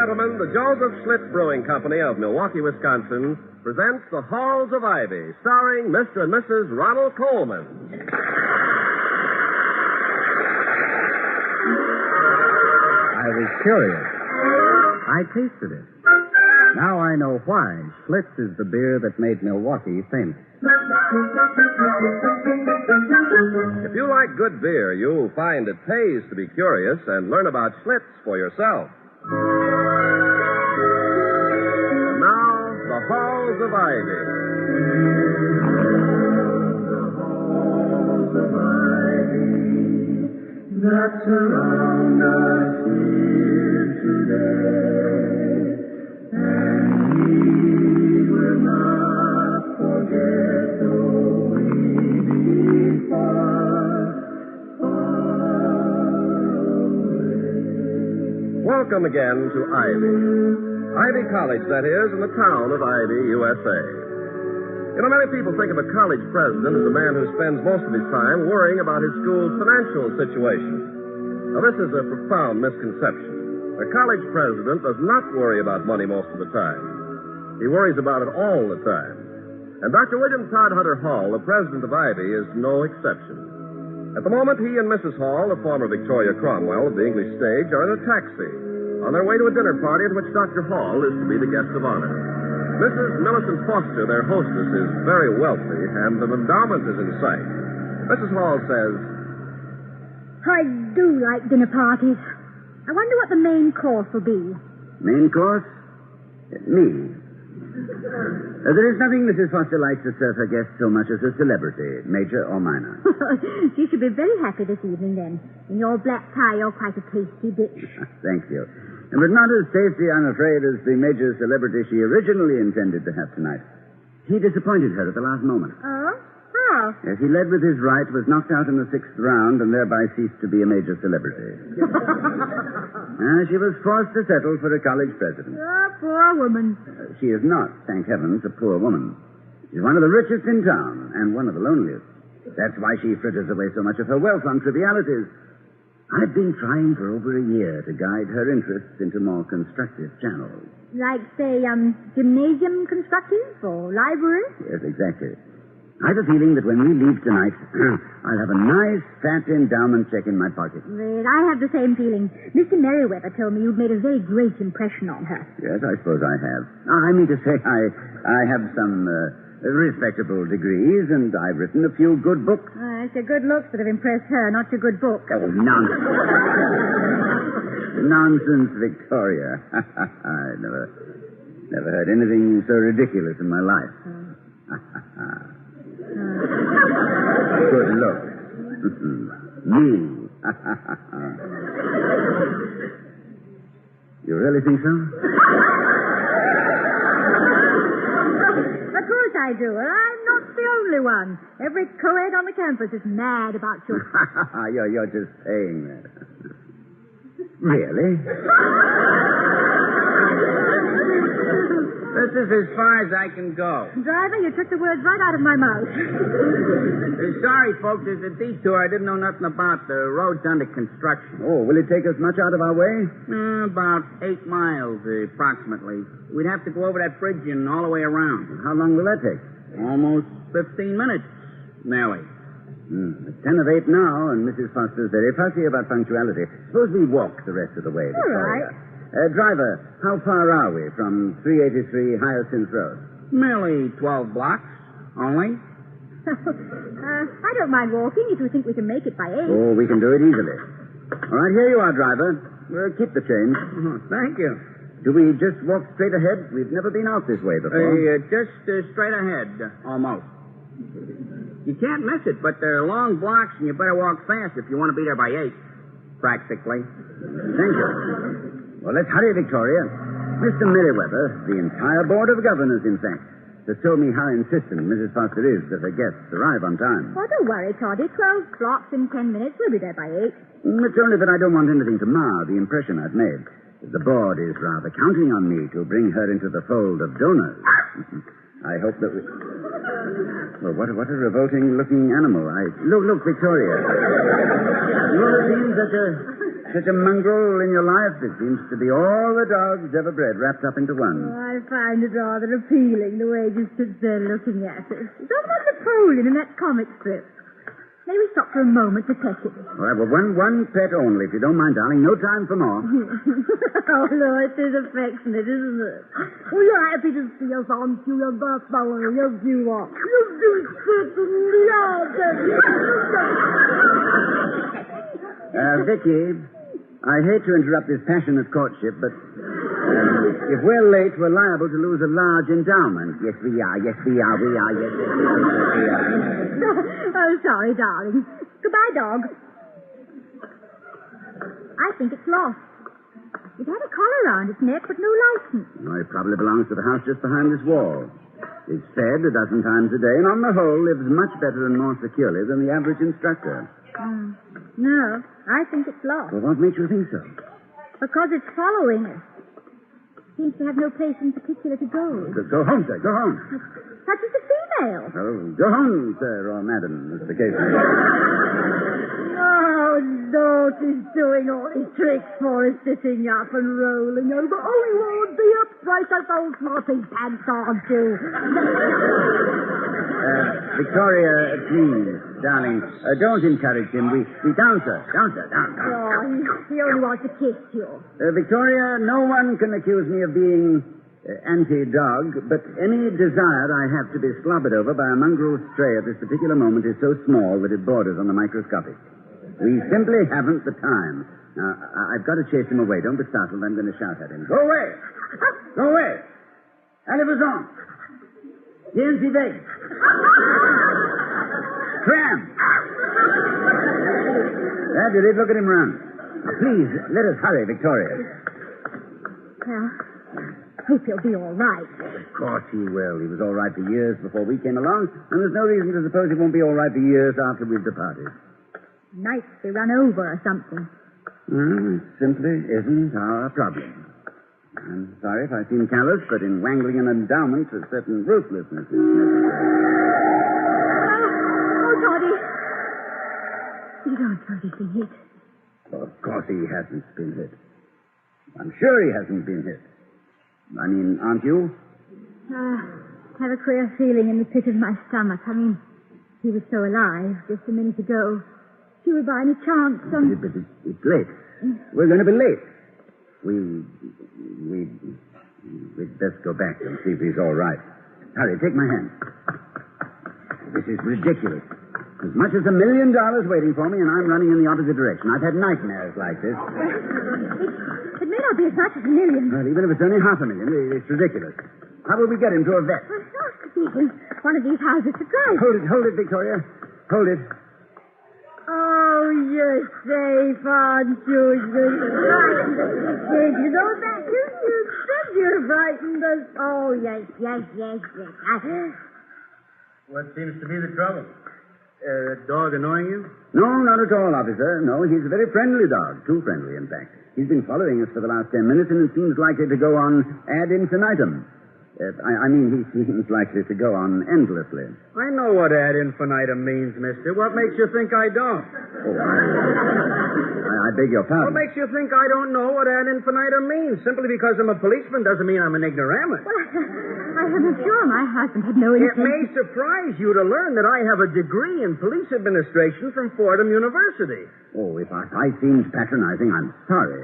gentlemen, the Joseph Schlitz Brewing Company of Milwaukee, Wisconsin presents The Halls of Ivy, starring Mr. and Mrs. Ronald Colman. I was curious. I tasted it. Now I know why Schlitz is the beer that made Milwaukee famous. If you like good beer, you'll find it pays to be curious and learn about Schlitz for yourself. And now, The Halls of Ivy. That surround us here today, and we will not forget though we be far, far away. Welcome again to Ivy. Ivy College, that is, in the town of Ivy, USA. You know, many people think of a college president as a man who spends most of his time worrying about his school's financial situation. Now, this is a profound misconception. A college president does not worry about money most of the time. He worries about it all the time. And Dr. William Todhunter Hall, the president of Ivy, is no exception. At the moment, he and Mrs. Hall, the former Victoria Cromwell of the English stage, are in a taxi on their way to a dinner party at which Dr. Hall is to be the guest of honor. Mrs. Millicent Foster, their hostess, is very wealthy, and an endowment is in sight. Mrs. Hall says, I do like dinner parties. I wonder what the main course will be. Main course? Me. There is nothing Mrs. Foster likes to serve her guests so much as a celebrity, major or minor. You should be very happy this evening, then. In your black tie, you're quite a tasty dish. Thank you. But not as tasty, I'm afraid, as the major celebrity she originally intended to have tonight. He disappointed her at the last moment. Oh? How? Yes, he led with his right, was knocked out in the 6th round, and thereby ceased to be a major celebrity. She was forced to settle for a college president. Oh, poor woman. She is not, thank heavens, a poor woman. She's one of the richest in town, and one of the loneliest. That's why she fritters away so much of her wealth on trivialities. I've been trying for over a year to guide her interests into more constructive channels. Like, say, gymnasium constructive or library? Yes, exactly. I've a feeling that when we leave tonight, I'll have a nice, fat endowment check in my pocket. Well, I have the same feeling. Mr. Merriweather told me you'd made a very great impression on her. Yes, I suppose I have. I mean to say, I have some respectable degrees, and I've written a few good books. It's your good looks that have impressed her, not your good book. Oh, nonsense. Nonsense, Victoria. I never heard anything so ridiculous in my life. Good look. Me. You really think so? Of course I do. I'm not the only one. Every co-ed on the campus is mad about you. You're just saying that. Really? This is as far as I can go. Driver, you took the words right out of my mouth. Sorry, folks, there's a detour. I didn't know nothing about. The road's under construction. Oh, will it take us much out of our way? About 8 miles, approximately. We'd have to go over that bridge and all the way around. How long will that take? Almost 15 minutes, nearly. It's 10 of 8 now, and Mrs. Foster's very fussy about punctuality. Suppose we walk the rest of the way. All right. Driver, how far are we from 383 Hyacinth Road? Merely 12 blocks, only. I don't mind walking if you think we can make it by 8. Oh, we can do it easily. All right, here you are, driver. Keep the change. Thank you. Do we just walk straight ahead? We've never been out this way before. Just straight ahead, almost. You can't miss it, but they're long blocks, and you better walk fast if you want to be there by 8, practically. Thank you. Well, let's hurry, Victoria. Mr. Merriweather, the entire Board of Governors, in fact, has told me how insistent Mrs. Foster is that her guests arrive on time. Oh, don't worry, Toddy. 12 blocks in 10 minutes. We'll be there by 8. It's only that I don't want anything to mar the impression I've made. The board is rather counting on me to bring her into the fold of donors. I hope that we... Well, what a revolting-looking animal. Look, Victoria. You always seem such a Such a mongrel in your life. It seems to be all the dogs ever bred wrapped up into one. Oh, I find it rather appealing, the way you stood there looking at it. It's all about Napoleon in that comic strip. May we stop for a moment to pet it? All right, well, one pet only, if you don't mind, darling. No time for more. Oh, no, it is affectionate, isn't it? Well, you're happy to see us, aren't you, you buffalo? Yes, you are. You do certainly are. Vicky, I hate to interrupt this passionate courtship, but if we're late, we're liable to lose a large endowment. Yes, we are. Yes, we are. We are. Yes, we are. Oh, sorry, darling. Goodbye, dog. I think it's lost. It had a collar around its neck, but no license. Oh, it probably belongs to the house just behind this wall. It's fed a dozen times a day, and on the whole lives much better and more securely than the average instructor. No, I think it's lost. Well, what makes you think so? Because it's following us. Seems to have no place in particular to go. Go home, sir. Go home. Such as the female. Oh, go home, sir, or madam, as the case may be. Oh, no, she's doing all these tricks for us, sitting up and rolling over. Oh, you won't be upright as old smarty pants, aren't you? Victoria, please, darling, don't encourage him. We down, sir. Down. Oh, he only wants to kiss you. Victoria, no one can accuse me of being anti-dog, but any desire I have to be slobbered over by a mongrel stray at this particular moment is so small that it borders on the microscopic. We simply haven't the time. Now, I've got to chase him away. Don't be startled. I'm going to shout at him. Go away! Go away! Allez, vous en! Viens, si vite! Cram! That did it. Look at him run. Now, please, let us hurry, Victoria. Well, hope he'll be all right. Of course he will. He was all right for years before we came along, and there's no reason to suppose he won't be all right for years after we've departed. Nice to run over or something. Well, it simply isn't our problem. I'm sorry if I seem callous, but in wangling an endowment, a certain ruthlessness is necessary. Oh, Toddy. You don't suppose he's been hit? Well, of course he hasn't been hit. I'm sure he hasn't been hit. I mean, aren't you? I have a queer feeling in the pit of my stomach. I mean, he was so alive just a minute ago. If you were by any chance But it's late. We're going to be late. We'd best go back and see if he's all right. Hurry, take my hand. This is ridiculous. As much as $1 million waiting for me, and I'm running in the opposite direction. I've had nightmares like this. It may not be as much as $1 million. Well, even if it's only $500,000, it's ridiculous. How will we get him to a vet? Well, one of these houses to drive. Hold it, Victoria. Hold it. Oh, you're safe, aren't you? You're frightened us. You know that? You said you're frightened us. Oh, yes. What seems to be the trouble? Dog annoying you? No, not at all, officer. No, he's a very friendly dog. Too friendly, in fact. He's been following us for the last 10 minutes, and it seems likely to go on ad infinitum. I mean, he seems likely to go on endlessly. I know what ad infinitum means, mister. What makes you think I don't? Oh, I beg your pardon. What makes you think I don't know what ad infinitum means? Simply because I'm a policeman doesn't mean I'm an ignoramus. Well, I'm sure my husband had no It intention. may surprise you to learn that I have a degree in police administration from Fordham University. Oh, if I seemed patronizing, I'm sorry.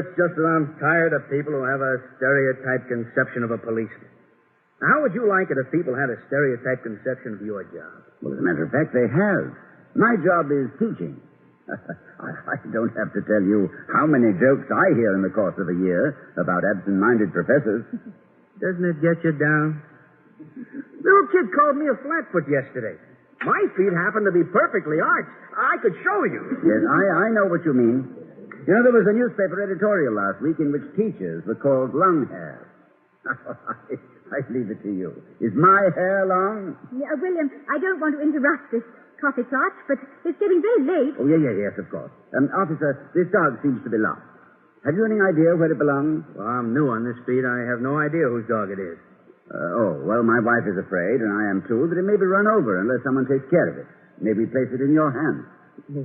It's just that I'm tired of people who have a stereotyped conception of a policeman. Now, how would you like it if people had a stereotyped conception of your job? Well, as a matter of fact, they have. My job is teaching. I don't have to tell you how many jokes I hear in the course of a year about absent-minded professors. Doesn't it get you down? Little kid called me a flatfoot yesterday. My feet happen to be perfectly arched. I could show you. Yes, I know what you mean. You know, there was a newspaper editorial last week in which teachers were called long hair. I leave it to you. Is my hair long? Yeah, William, I don't want to interrupt this coffee clutch, but it's getting very late. Oh, yes, of course. Officer, this dog seems to be lost. Have you any idea where it belongs? Well, I'm new on this beat. I have no idea whose dog it is. Well, my wife is afraid, and I am too, that it may be run over unless someone takes care of it. Maybe place it in your hands.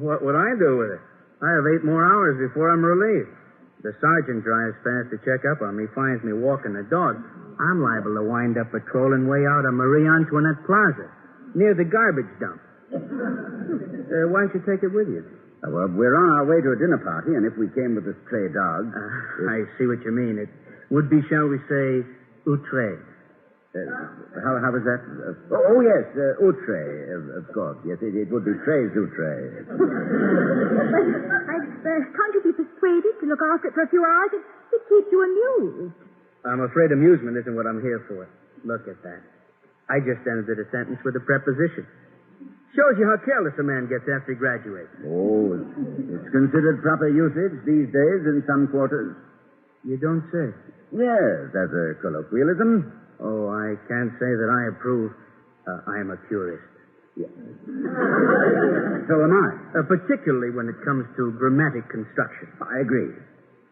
What would I do with it? I have 8 more hours before I'm relieved. The sergeant drives past to check up on me, finds me walking the dog. I'm liable to wind up patrolling way out of Marie Antoinette Plaza, near the garbage dump. Why don't you take it with you? Well, we're on our way to a dinner party, and if we came with a stray dog... I see what you mean. It would be, shall we say, outre. How was that? Yes, outre, of course. Yes, it would be très outre. Can't you be persuaded to look after it for a few hours? It keeps you amused. I'm afraid amusement isn't what I'm here for. Look at that. I just ended a sentence with a preposition. Shows you how careless a man gets after he graduates. Oh, it's considered proper usage these days in some quarters. You don't say. Yes, as a colloquialism. Oh, I can't say that I approve. I'm a purist. Yes. So am I. Particularly when it comes to grammatic construction. I agree.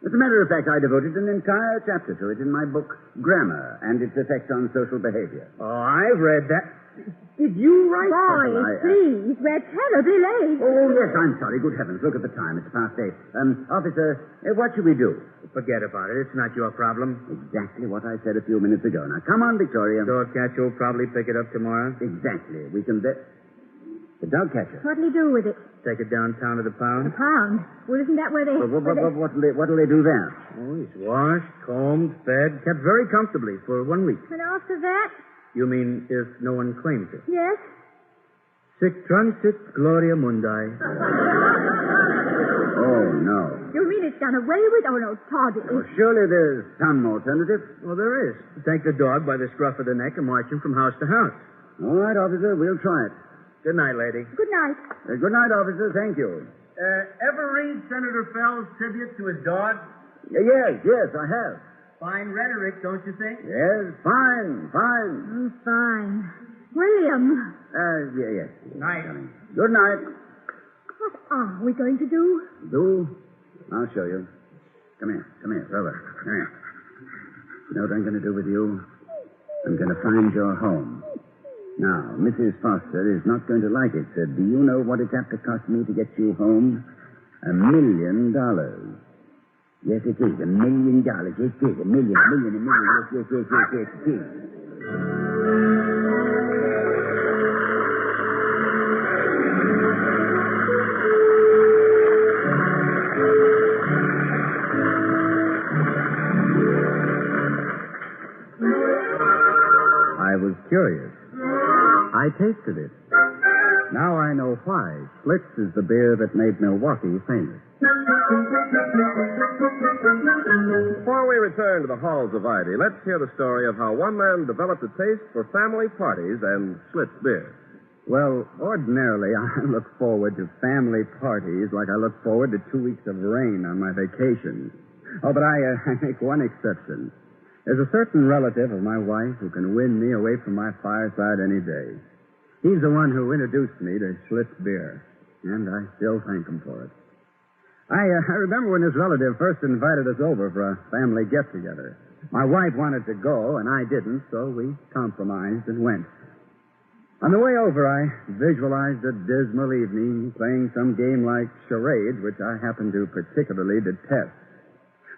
As a matter of fact, I devoted an entire chapter to it in my book, Grammar and Its Effect on Social Behavior. Oh, I've read that. Did you write that? Boy, please, we're terribly late. Oh, yes, I'm sorry. Good heavens, look at the time. It's past 8. Officer, what should we do? Forget about it. It's not your problem. Exactly what I said a few minutes ago. Now, come on, Victoria. Dog catcher will probably pick it up tomorrow. Exactly. We can bet. The dog catcher. What'll he do with it? Take it downtown to the pound. The pound? Well, isn't that where they... What'll they do there? Oh, he's washed, combed, fed, kept very comfortably for 1 week. And after that? You mean if no one claims it? Yes. Sic transit Gloria Mundi. Oh, no. You mean it's done away with? Oh, no, Toddy. Well, surely there's some alternative. Well, there is. Take the dog by the scruff of the neck and march him from house to house. All right, officer, we'll try it. Good night, lady. Good night. Good night, officer. Thank you. Ever read Senator Fell's tribute to his dog? Yes, I have. Fine rhetoric, don't you think? Yes, fine. Oh, fine. William. Yes. Night. Good night. What are we going to do? Do? I'll show you. Come here, Rover. Come here. You know what I'm going to do with you? I'm going to find your home. Now, Mrs. Foster is not going to like it, sir. Do you know what it's apt to cost me to get you home? $1 million. Yes, it is. $1 million. Yes, it is. $1 million. Yes, it is. I was curious. I tasted it. Now I know why Schlitz is the beer that made Milwaukee famous. Before we return to the halls of Ivy, let's hear the story of how one man developed a taste for family parties and Schlitz beer. Well, ordinarily, I look forward to family parties like I look forward to 2 weeks of rain on my vacation. Oh, but I make one exception. There's a certain relative of my wife who can win me away from my fireside any day. He's the one who introduced me to Schlitz beer, and I still thank him for it. I remember when this relative first invited us over for a family get-together. My wife wanted to go, and I didn't, so we compromised and went. On the way over, I visualized a dismal evening playing some game like charades, which I happen to particularly detest.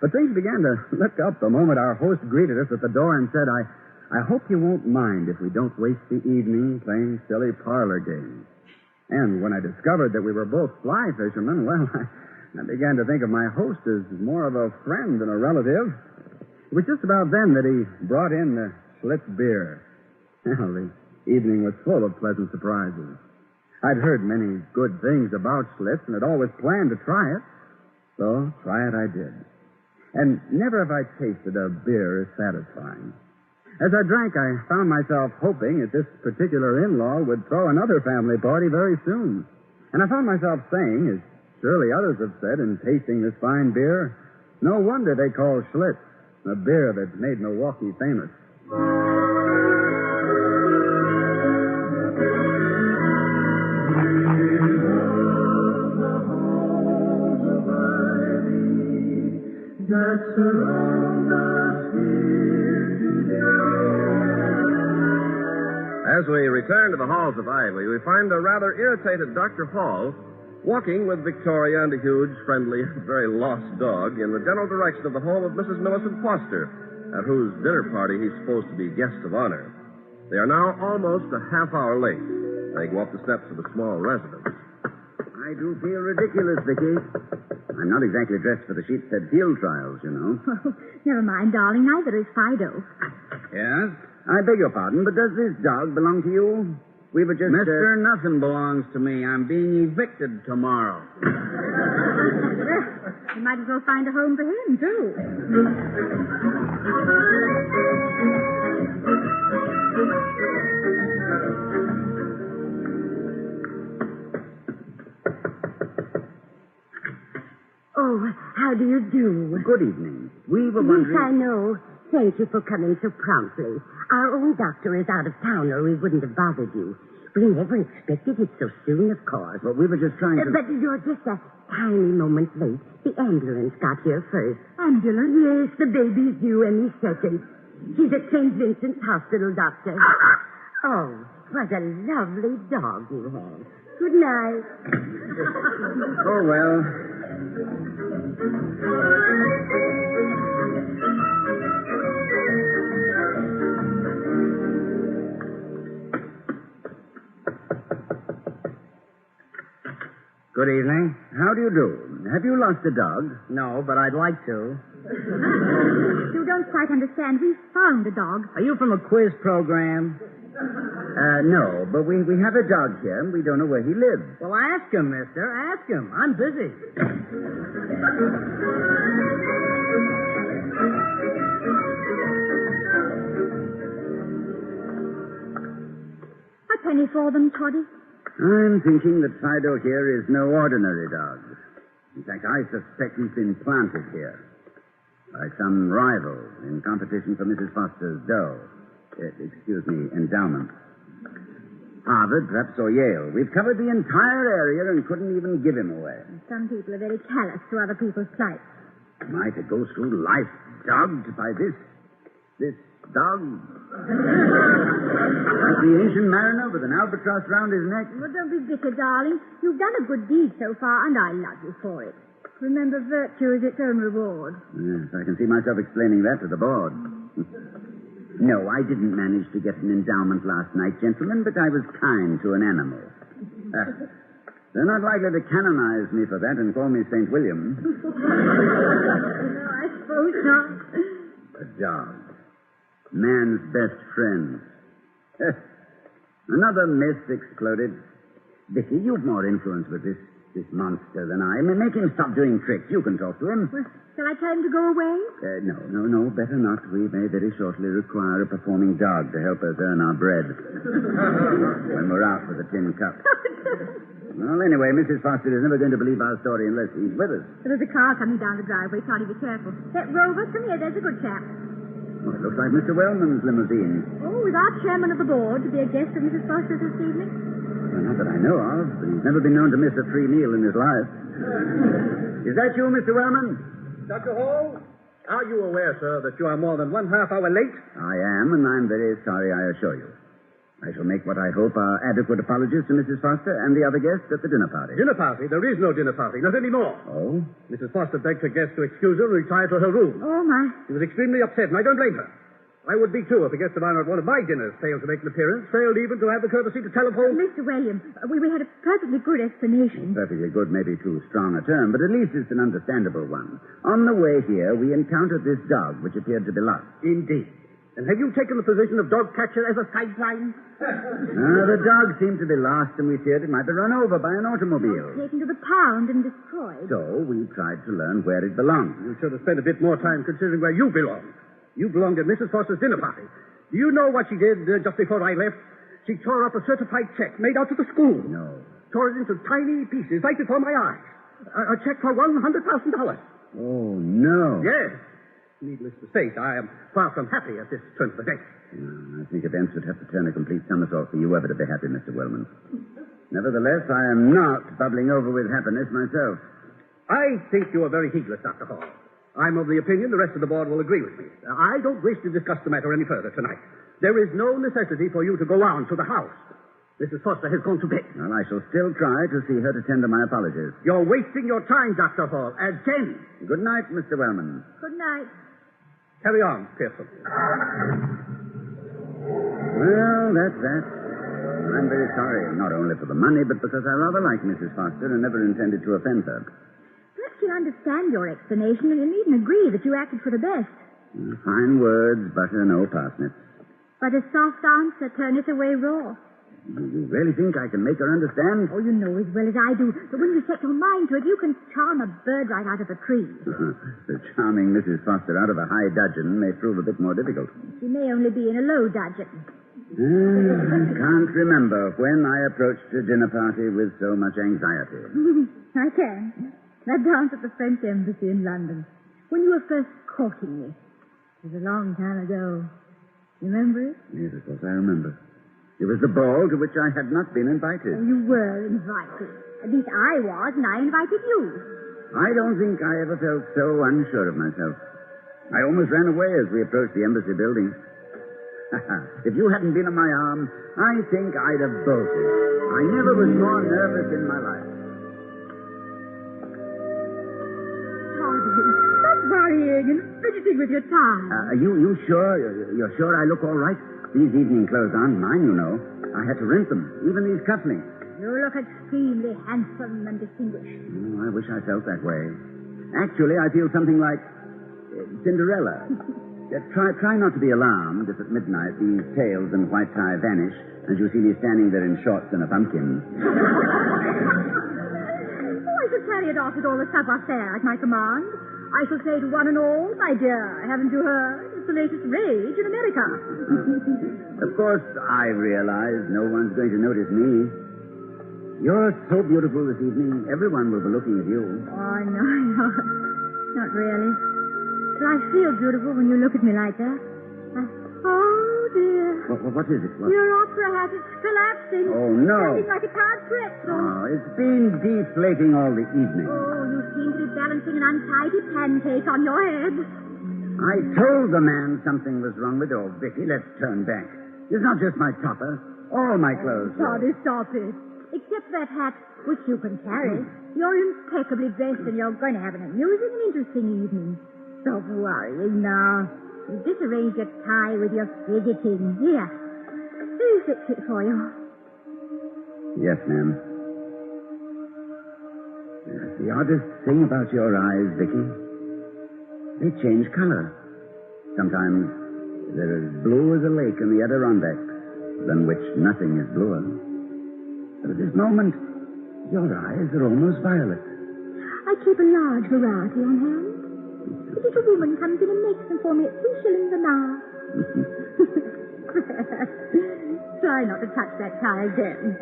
But things began to look up the moment our host greeted us at the door and said, I hope you won't mind if we don't waste the evening playing silly parlor games. And when I discovered that we were both fly fishermen, well, I began to think of my host as more of a friend than a relative. It was just about then that he brought in the Schlitz beer. Well, the evening was full of pleasant surprises. I'd heard many good things about Schlitz and had always planned to try it. So try it I did. And never have I tasted a beer as satisfying. As I drank, I found myself hoping that this particular in-law would throw another family party very soon. And I found myself saying, as surely others have said in tasting this fine beer, no wonder they call Schlitz a beer that made Milwaukee famous. That surround us here today. As we return to the halls of Ivy, we find a rather irritated Dr. Hall walking with Victoria and a huge, friendly, very lost dog in the general direction of the home of Mrs. Millicent Foster, at whose dinner party he's supposed to be guest of honor. They are now almost a half hour late. They go up the steps of the small residence. I do feel ridiculous, Vicky. I'm not exactly dressed for the sheepshead field trials, you know. Oh, never mind, darling. Neither is Fido. Yes? I beg your pardon, but does this dog belong to you? We were just... Mister, nothing belongs to me. I'm being evicted tomorrow. You might as well find a home for him, too. Oh, how do you do? Good evening. We were wondering... Yes, I know. Thank you for coming so promptly. Our own doctor is out of town, or we wouldn't have bothered you. We never expected it so soon, of course. But we were just trying to... But you're just a tiny moment late. The ambulance got here first. Ambulance? Yes, the baby's due any second. She's at St. Vincent's Hospital, Doctor. Oh, what a lovely dog you have. Good night. Oh, well... Good evening. How do you do? Have you lost a dog? No, but I'd like to. You don't quite understand. We found the dog. Are you from a quiz program? No, but we have a dog here, and we don't know where he lives. Well, ask him, mister. Ask him. I'm busy. A penny for them, Toddy. I'm thinking that Fido here is no ordinary dog. In fact, I suspect he's been planted here by some rival in competition for Mrs. Foster's endowment. Harvard, perhaps, or Yale. We've covered the entire area and couldn't even give him away. Some people are very callous to other people's plight. Am I to go through life dogged by this dog? Like the ancient mariner with an albatross round his neck? Well, don't be bitter, darling. You've done a good deed so far, and I love you for it. Remember, virtue is its own reward. Yes, I can see myself explaining that to the board. No, I didn't manage to get an endowment last night, gentlemen, but I was kind to an animal. They're not likely to canonize me for that and call me St. William. No, I suppose not. A dog. Man's best friend. Another myth exploded. Vicky, you've more influence with this monster than I. Make him stop doing tricks. You can talk to him. Well, shall I tell him to go away? No, better not. We may very shortly require a performing dog to help us earn our bread. When we're out with the tin cup. Well, anyway, Mrs. Foster is never going to believe our story unless he's with us. There's a car coming down the driveway. Toddy, be careful. Rover, come here. There's a good chap. Well, it looks like Mr. Wellman's limousine. Oh, is our chairman of the board to be a guest of Mrs. Foster's this evening? Well, not that I know of, but he's never been known to miss a free meal in his life. Is that you, Mr. Wellman? Dr. Hall, are you aware, sir, that you are more than 1/2 hour late? I am, and I'm very sorry, I assure you. I shall make what I hope are adequate apologies to Mrs. Foster and the other guests at the dinner party. Dinner party? There is no dinner party, not anymore. Oh? Mrs. Foster begged her guests to excuse her and retire to her room. Oh, my. She was extremely upset, and I don't blame her. I would be, too, if a guest of honor at one of my dinners failed to make an appearance, failed even to have the courtesy to telephone. Mr. William, we had a perfectly good explanation. Perfectly good may be too strong a term, but at least it's an understandable one. On the way here, we encountered this dog, which appeared to be lost. Indeed. And have you taken the position of dog catcher as a sideline? The dog seemed to be lost, and we feared it might be run over by an automobile. Taken to the pound and destroyed. So we tried to learn where it belonged. You should have spent a bit more time considering where you belong. You belonged at Mrs. Foster's dinner party. Do you know what she did just before I left? She tore up a certified check made out to the school. No. Tore it into tiny pieces right before my eyes. A check for $100,000. Oh, no. Yes. Needless to say, I am far from happy at this turn of events. I think events would have to turn a complete somersault for you ever to be happy, Mr. Wellman. Nevertheless, I am not bubbling over with happiness myself. I think you are very heedless, Dr. Hall. I'm of the opinion the rest of the board will agree with me. I don't wish to discuss the matter any further tonight. There is no necessity for you to go on to the house. Mrs. Foster has gone to bed. Well, I shall still try to see her to tender my apologies. You're wasting your time, Dr. Hall. At 10. Good night, Mr. Wellman. Good night. Carry on, Pearson. Well, that's that. I'm very sorry, not only for the money, but because I rather like Mrs. Foster and never intended to offend her. Perhaps you understand your explanation and even agree that you acted for the best. Fine words, butter, no parsnips. But a soft answer turneth away raw. You really think I can make her understand? Oh, you know as well as I do that when you set your mind to it, you can charm a bird right out of a tree. The charming Mrs. Foster out of a high dudgeon may prove a bit more difficult. She may only be in a low dudgeon. I can't remember when I approached a dinner party with so much anxiety. I can. That dance at the French Embassy in London. When you were first courting me. It was a long time ago. Remember it? Yes, of course, I remember. It was the ball to which I had not been invited. Oh, you were invited. At least I was, and I invited you. I don't think I ever felt so unsure of myself. I almost ran away as we approached the embassy building. If you hadn't been on my arm, I think I'd have bolted. I never was more nervous in my life. Hardly. Stop worrying and fidgeting with your tongue. You sure? You're sure I look all right? These evening clothes aren't mine, you know. I had to rent them, even these cufflinks. You look extremely handsome and distinguished. Oh, I wish I felt that way. Actually, I feel something like Cinderella. Try not to be alarmed if at midnight these tails and white tie vanish and you see me standing there in shorts and a pumpkin. I shall carry it off with all the savoir-faire at my command. I shall say to one and all, my dear, haven't you heard? It's the latest rage in America. Of course, I realize no one's going to notice me. You're so beautiful this evening. Everyone will be looking at you. Oh, no. Not really. But I feel beautiful when you look at me like that. Oh, dear. What is it? What? Your opera hat is collapsing. Oh, no. It's like a card pretzel. Oh, it's been deflating all the evening. Oh, you seem to be balancing an untidy pancake on your head. I told the man something was wrong with it. Oh, Vicky, let's turn back. It's not just my topper. All my clothes. Sorry, stop it. Except that hat, which you can carry. You're impeccably dressed, and you're going to have an amusing and interesting evening. Stop worrying now. You disarrange your tie with your fidgeting. Here. Let me fix it for you. Yes, ma'am. The oddest thing about your eyes, Vicky, they change color. Sometimes they're as blue as a lake in the Adirondacks, than which nothing is bluer. But at this moment, your eyes are almost violet. I keep a large variety on hand. A little woman comes in and makes them for me at 2 shillings an hour. Try not to touch that tie again.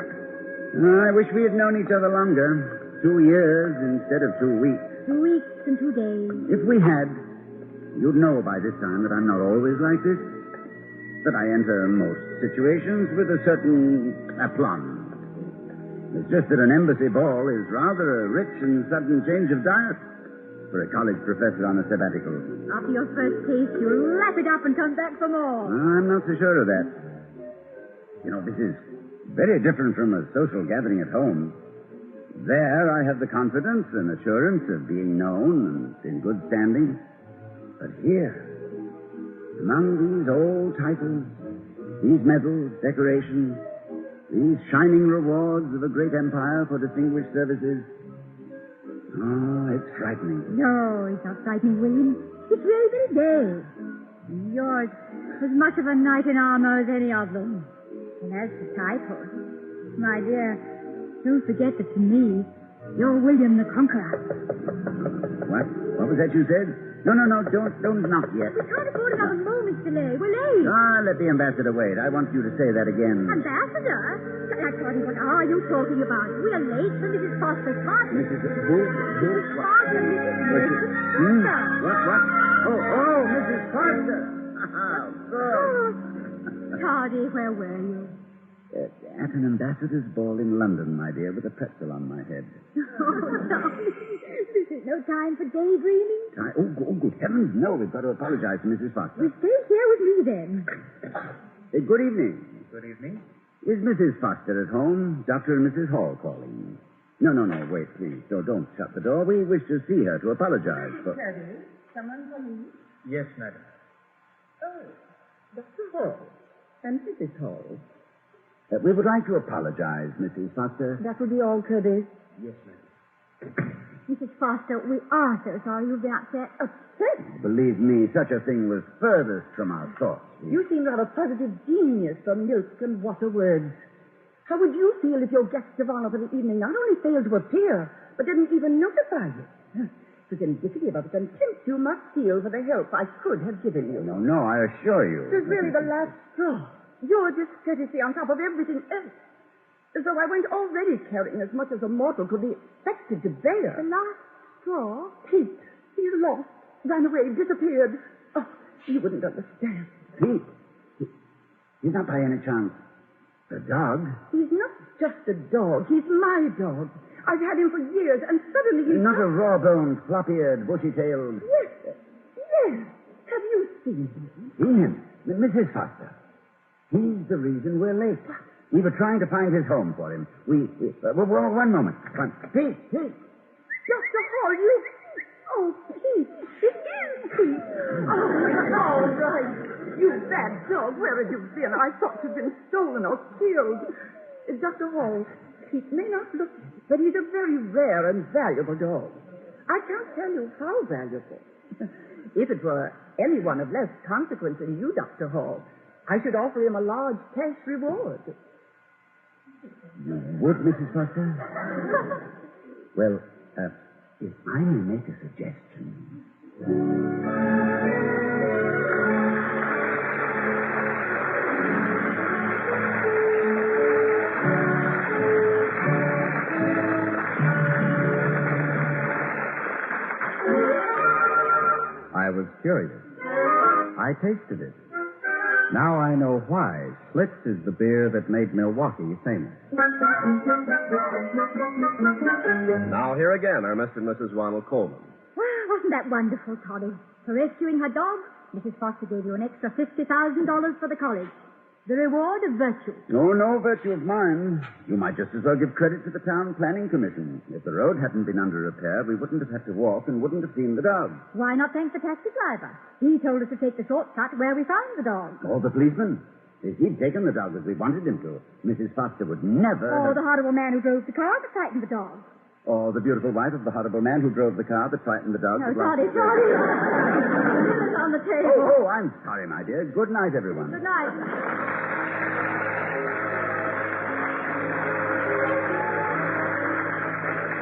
I wish we had known each other longer. 2 years instead of 2 weeks. 2 weeks and 2 days. If we had, you'd know by this time that I'm not always like this. That I enter most situations with a certain aplomb. It's just that an embassy ball is rather a rich and sudden change of diet for a college professor on a sabbatical. After your first taste, you'll lap it up and come back for more. I'm not so sure of that. You know, this is very different from a social gathering at home. There I have the confidence and assurance of being known and in good standing. But here, among these old titles, these medals, decorations, these shining rewards of a great empire for distinguished services, it's frightening. No, it's not frightening, William. It's very, very gay. You're as much of a knight in armor as any of them. And as for titles, my dear, don't forget that to me, you're William the Conqueror. What? What was that you said? No, don't knock yet. We can't afford another moment's delay. We're late. Let the ambassador wait. I want you to say that again. Ambassador? What are you talking about? We are late for Mrs. Foster's party. Mrs. Who? Mrs. Foster, Mrs. Foster. What? Oh, Mrs. Foster. Good. Tardy, where were you? At an ambassador's ball in London, my dear, with a pretzel on my head. This is no time for daydreaming. Oh, good heavens, no. We've got to apologize to Mrs. Foster. Well, stay here with me, then. Good evening. Good evening. Is Mrs. Foster at home? Dr. and Mrs. Hall calling. No, wait, please. Don't shut the door. We wish to see her to apologize for... Teddy, someone for me? Yes, madam. Oh, Dr. Hall and Mrs. Hall. We would like to apologize, Mrs. Foster. That will be all, Kirby. Yes, madam. Mrs. Foster, we are so sorry you've been upset. Upset? Believe me, such a thing was furthest from our thoughts. You seem to have a positive genius for milk and water words. How would you feel if your guest of honor for the evening not only failed to appear, but didn't even notify you? It was indicative of the contempt you must feel for the help I could have given you. No, I assure you. It was really the last straw. Your discourtesy on top of everything else. As though I weren't already carrying as much as a mortal could be expected to bear. The last straw? Pete, he's lost, ran away, disappeared. Oh, you wouldn't understand. Pete? He's not by any chance a dog? He's not just a dog. He's my dog. I've had him for years, and suddenly he's... Not a raw-boned, floppy-eared, bushy-tailed... Yes. Have you seen him? Seen him? Mrs. Foster. He's the reason we're late. We were trying to find his home for him. One moment. Pete! Dr. Hall, you... Oh, Pete. It is Pete. Oh, all right. You bad dog, where have you been? I thought you'd been stolen or killed. Dr. Hall, Pete may not look, but he's a very rare and valuable dog. I can't tell you how valuable. If it were anyone of less consequence than you, Dr. Hall, I should offer him a large cash reward. You would, Mrs. Foster? Well, if I may make a suggestion... I was curious. I tasted it. Now I know why Schlitz is the beer that made Milwaukee famous. Now, here again are Mr. and Mrs. Ronald Colman. Well, wasn't that wonderful, Toddy? For rescuing her dog, Mrs. Foster gave you an extra $50,000 for the college. The reward of virtue. No virtue of mine. You might just as well give credit to the Town Planning Commission. If the road hadn't been under repair, we wouldn't have had to walk and wouldn't have seen the dog. Why not thank the taxi driver? He told us to take the shortcut where we found the dog. Or the policeman. If he'd taken the dog as we wanted him to, Mrs. Foster would never Or have... the horrible man who drove the car that frightened the dog. Or the beautiful wife of the horrible man who drove the car that frightened the dog. No, Toddy. Dinner's on the table. Oh, I'm sorry, my dear. Good night, everyone. Good night.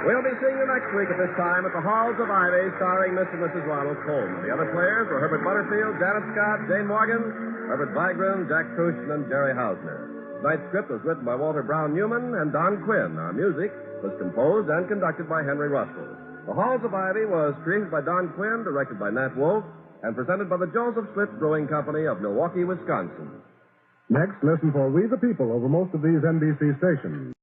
We'll be seeing you next week at this time at the Halls of Ivy, starring Mr. and Mrs. Ronald Colman. The other players were Herbert Butterfield, Janet Scott, Jane Morgan, Herbert Vigran, Jack Crucian, and Jerry Hausner. Tonight's script was written by Walter Brown Newman and Don Quinn. Our music was composed and conducted by Henry Russell. The Halls of Ivy was created by Don Quinn, directed by Nat Wolfe, and presented by the Joseph Schlitz Brewing Company of Milwaukee, Wisconsin. Next, listen for We the People over most of these NBC stations.